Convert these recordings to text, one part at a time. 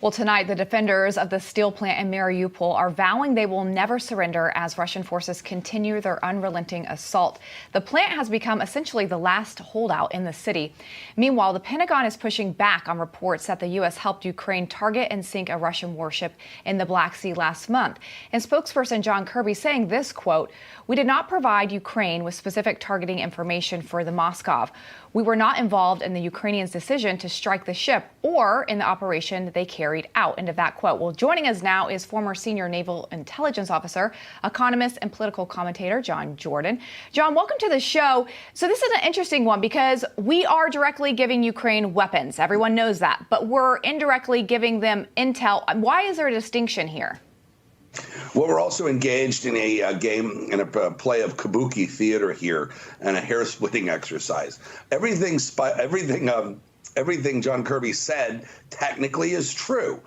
Well, tonight, the defenders of the steel plant in Mariupol are vowing they will never surrender as Russian forces continue their unrelenting assault. The plant has become essentially the last holdout in the city. Meanwhile, the Pentagon is pushing back on reports that the U.S. helped Ukraine target and sink a Russian warship in the Black Sea last month. And spokesperson John Kirby saying this, quote, "We did not provide Ukraine with specific targeting information for the Moskva. We were not involved in the Ukrainians' decision to strike the ship or in the operation that they carried out." End of that quote. Well, joining us now is former senior naval intelligence officer, economist, and political commentator John Jordan. John, welcome to the show. So this is an interesting one because we are directly giving Ukraine weapons. Everyone knows that, but we're indirectly giving them intel. Why is there a distinction here? Well, we're also engaged in a game, in a play of kabuki theater here, and a hair-splitting exercise. Everything John Kirby said technically is true.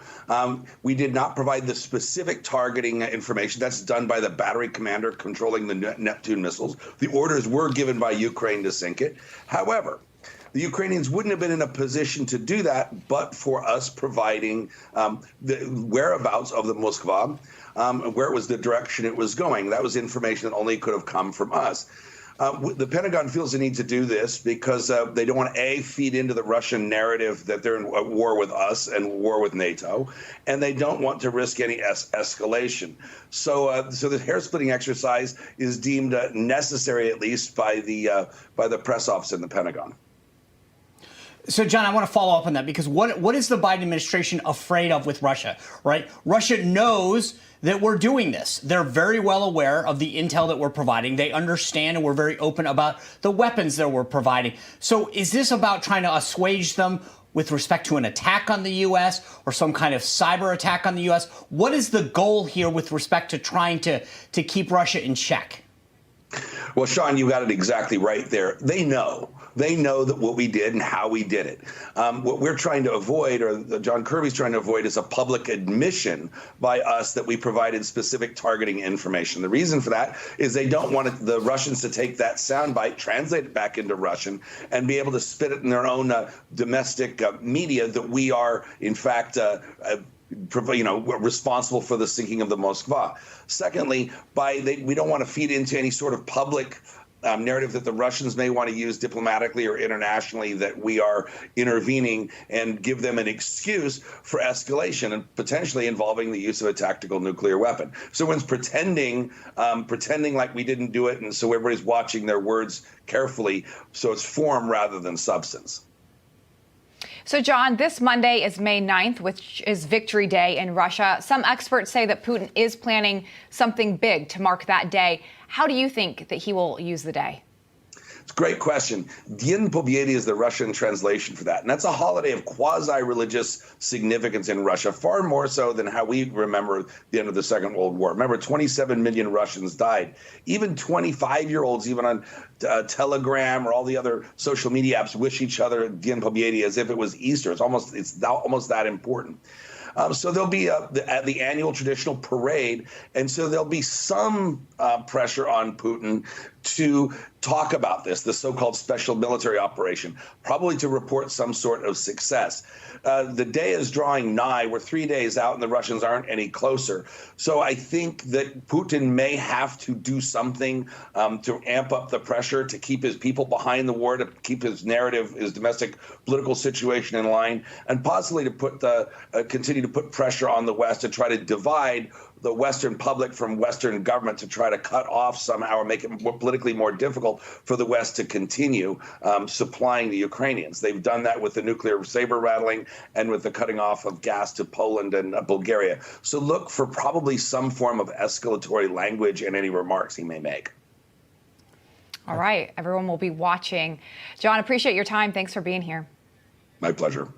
We did not provide the specific targeting information. That's done by the battery commander controlling the Neptune missiles. The orders were given by Ukraine to sink it. However, the Ukrainians wouldn't have been in a position to do that but for us providing the whereabouts of the Moskva, where it was, the direction it was going. That was information that only could have come from us. The Pentagon feels the need to do this because they don't want to, feed into the Russian narrative that they're in war with us and war with NATO, and they don't want to risk any escalation. So the hair-splitting exercise is deemed necessary, at least by the press office in the Pentagon. So, John, I want to follow up on that because what is the Biden administration afraid of with Russia, right? Russia knows that we're doing this. They're very well aware of the intel that we're providing. They understand, and we're very open about the weapons that we're providing. So is this about trying to assuage them with respect to an attack on the U.S. or some kind of cyber attack on the U.S.? What is the goal here with respect to trying to keep Russia in check? Well, Sean, you got it exactly right there. They know. They know that what we did and how we did it. What we're trying to avoid, or John Kirby's trying to avoid, is a public admission by us that we provided specific targeting information. The reason for that is they don't want the Russians to take that soundbite, translate it back into Russian, and be able to spit it in their own domestic media that we are, in fact, responsible for the sinking of the Moskva. Secondly, we don't want to feed into any sort of public narrative that the Russians may want to use diplomatically or internationally that we are intervening and give them an excuse for escalation and potentially involving the use of a tactical nuclear weapon. So when pretending like we didn't do it, and so everybody's watching their words carefully, so it's form rather than substance. So, John, this Monday is May 9th, which is Victory Day in Russia. Some experts say that Putin is planning something big to mark that day. How do you think that he will use the day? It's a great question. Dien Pobjedy is the Russian translation for that. And that's a holiday of quasi-religious significance in Russia, far more so than how we remember the end of the Second World War. Remember, 27 million Russians died. Even 25-year-olds, even on Telegram or all the other social media apps, wish each other Dien Pobjedy as if it was Easter. It's almost that important. So there'll be the annual traditional parade, and so there'll be some pressure on Putin to talk about this, the so-called special military operation, probably to report some sort of success. The day is drawing nigh. We're 3 days out, and the Russians aren't any closer. So I think that Putin may have to do something to amp up the pressure, to keep his people behind the war, to keep his narrative, his domestic political situation in line, and possibly to continue to put pressure on the West to try to divide the Western public from Western government, to try to cut off somehow or make it politically more difficult for the West to continue supplying the Ukrainians. They've done that with the nuclear saber rattling and with the cutting off of gas to Poland and Bulgaria. So look for probably some form of escalatory language in any remarks he may make. All right. Everyone will be watching. John, appreciate your time. Thanks for being here. My pleasure.